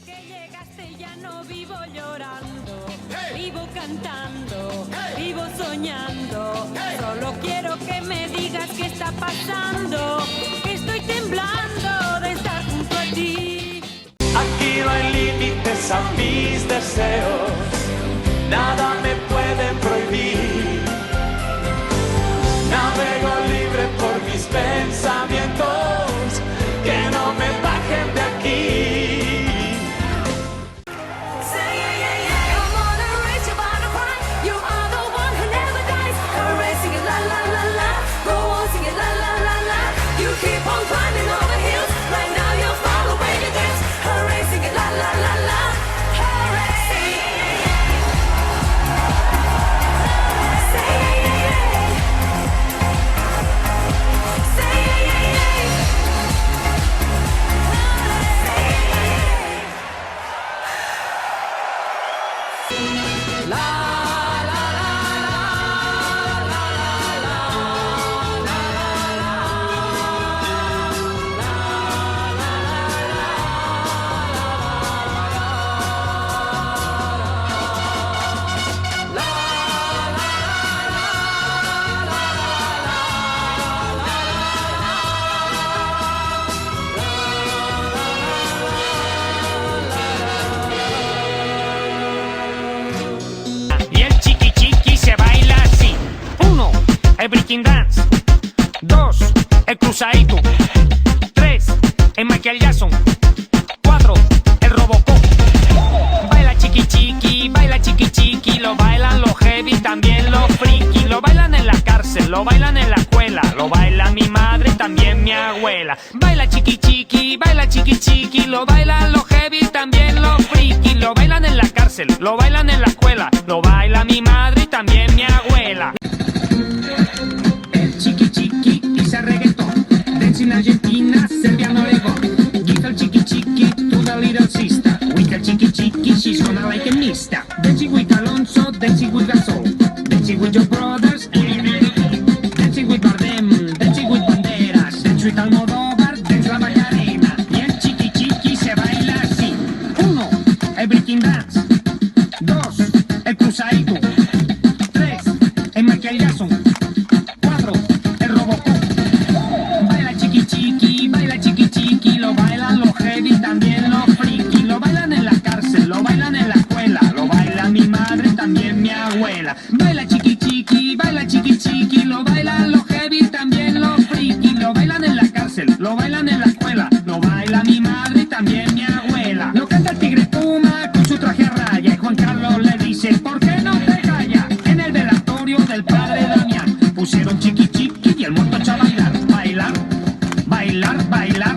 que llegaste ya no vivo llorando, vivo cantando, vivo soñando. Solo quiero que me digas qué está pasando, que estoy temblando de estar junto a ti. Aquí no hay límites a mis deseos, nada me puede prohibir. Navego libre por mis pensamientos, que no me bajen de aquí. El breaking dance. 2, el cruzadito. 3, el Michael Jackson. 4, el Robocop. Baila chiqui chiqui, lo bailan los heavy, también los friki. Lo bailan en la cárcel, lo bailan en la escuela, lo baila mi madre, también mi abuela. Baila chiqui chiqui, lo bailan los heavy, también los friki. Lo bailan en la cárcel, lo bailan en la escuela, lo baila mi madre y también mi abuela. El chiqui chiqui pisa reggaeton, dance in Argentina, Serbia no le go. Give her chiqui chiqui to the little sister. With her chiqui chiqui, she's gonna like a mista. Dancing with Alonso, dancing with Gasol, dancing with your brothers, dancing with Bardem, dancing with Banderas, dance with Almodóvar, dance la Macarena. Y el chiqui chiqui se baila así. 1, el breaking dance. 2, el cruzadito. 3, el Michael Jackson. 4, el Robocop. Baila chiqui chiqui, lo bailan los heavy, también los friki. Lo bailan en la cárcel, lo bailan en la escuela, lo baila mi madre, también mi abuela. Baila chiqui chiqui, lo bailan los heavy, también los friki. Lo bailan en la cárcel, lo bailan en la escuela, lo baila mi madre, también mi abuela. Lo canta el Tigre Puma con su traje a raya, y Juan Carlos le dice, ¿por qué no te callas? En el velatorio del padre Damián pusieron chiqui chiqui y el muerto echa a bailar, bailar, bailar, bailar.